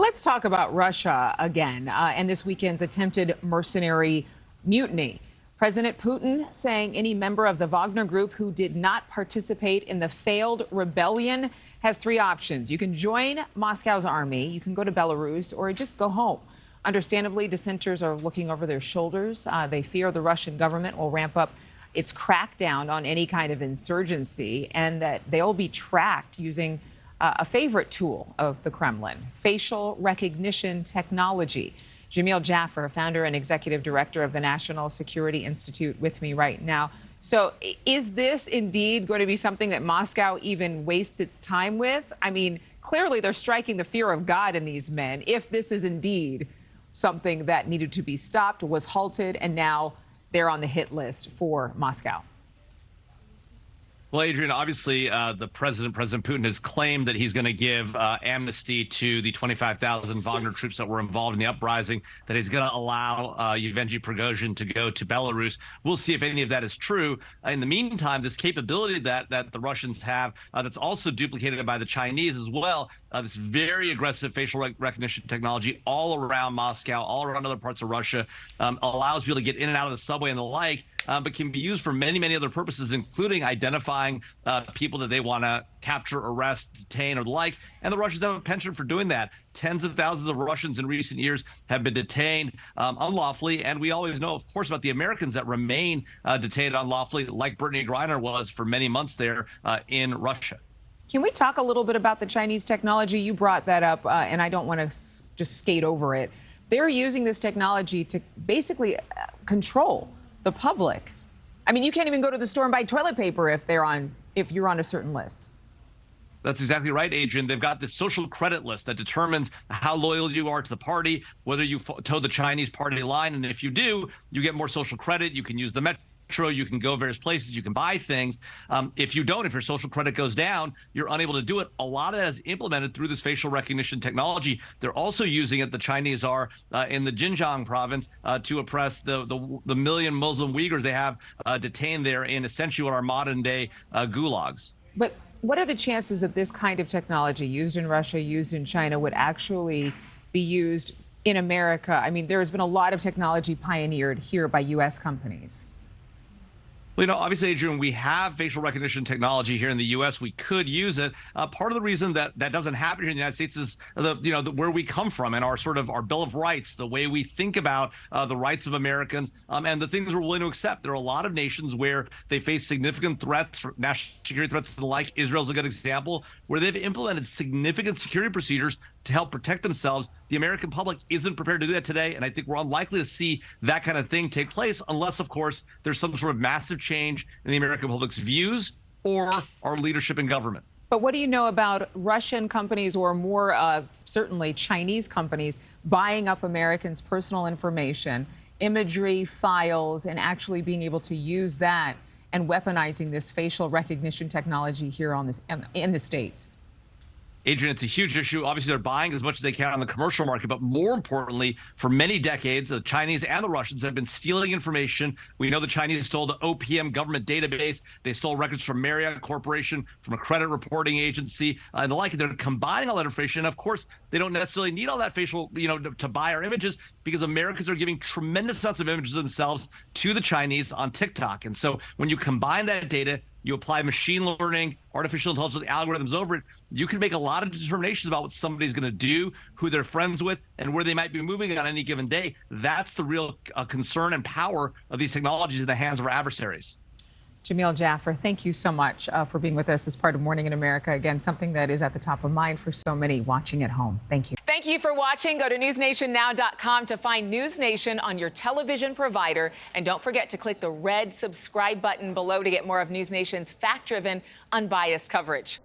Let's talk about Russia again and this weekend's attempted mercenary mutiny. President Putin saying any member of the Wagner Group who did not participate in the failed rebellion has three options. You can join Moscow's army, you can go to Belarus, or just go home. Understandably, dissenters are looking over their shoulders. They fear the Russian government will ramp up its crackdown on any kind of insurgency and that they'll be tracked using a favorite tool of the Kremlin, facial recognition technology. Jamil Jaffer, founder and executive director of the National Security Institute, with me right now. So is this indeed going to be something that Moscow even wastes its time with? I mean, clearly they're striking the fear of God in these men if this is indeed something that needed to be stopped, was halted, and now they're on the hit list for Moscow. Well, Adrienne, obviously, President Putin has claimed that he's going to give amnesty to the 25,000 Wagner troops that were involved in the uprising, that he's going to allow Yevgeny Prigozhin to go to Belarus. We'll see if any of that is true. In the meantime, this capability that the Russians have that's also duplicated by the Chinese as well, this very aggressive facial recognition technology all around Moscow, all around other parts of Russia, allows people to get in and out of the subway and the like, but can be used for many, many other purposes, including identifying people that they want to capture, arrest, detain, or the like. And the Russians have a penchant for doing that. Tens of thousands of Russians in recent years have been detained unlawfully. And we always know, of course, about the Americans that remain detained unlawfully, like Brittany Griner was for many months there in Russia. Can we talk a little bit about the Chinese technology? You brought that up, and I don't want to just skate over it. They're using this technology to basically control the public. I mean, you can't even go to the store and buy toilet paper if you're on a certain list. That's exactly right, Adrienne. They've got this social credit list that determines how loyal you are to the party, whether you toe the Chinese party line. And if you do, you get more social credit. You can use the metro. You can go various places. You can buy things. If you don't, if your social credit goes down, you're unable to do it. A lot of that is implemented through this facial recognition technology. They're also using it, the Chinese are, in the Xinjiang province to oppress the million Muslim Uyghurs they have detained there in essentially what are modern day gulags. But what are the chances that this kind of technology used in Russia, used in China, would actually be used in America? I mean, there has been a lot of technology pioneered here by U.S. companies. Well, obviously, Adrienne, we have facial recognition technology here in the U.S. We could use it. Part of the reason that doesn't happen here in the United States is where we come from and our Bill of Rights, the way we think about the rights of Americans and the things we're willing to accept. There are a lot of nations where they face significant threats, national security threats and the like. Israel's a good example, where they've implemented significant security procedures to help protect themselves. The American public isn't prepared to do that today, and I think we're unlikely to see that kind of thing take place unless, of course, there's some sort of massive change in the American public's views or our leadership in government. But what do you know about Russian companies, or more certainly Chinese companies, buying up Americans' personal information, imagery, files, and actually being able to use that and weaponizing this facial recognition technology here in the States? Adrienne, it's a huge issue. Obviously, they're buying as much as they can on the commercial market, but more importantly, for many decades, the Chinese and the Russians have been stealing information. We know the Chinese stole the OPM government database. They stole records from Marriott Corporation, from a credit reporting agency, and the like. They're combining all that information. And of course, they don't necessarily need all that facial, to buy our images, because Americans are giving tremendous amounts of images of themselves to the Chinese on TikTok. And so when you combine that data, you apply machine learning, artificial intelligence algorithms over it, you can make a lot of determinations about what somebody's going to do, who they're friends with, and where they might be moving on any given day. That's the real concern and power of these technologies in the hands of our adversaries. Jamil Jaffer, thank you so much for being with us as part of Morning in America. Again, something that is at the top of mind for so many watching at home. Thank you. Thank you for watching. Go to newsnationnow.com to find News Nation on your television provider. And don't forget to click the red subscribe button below to get more of News Nation's fact-driven, unbiased coverage.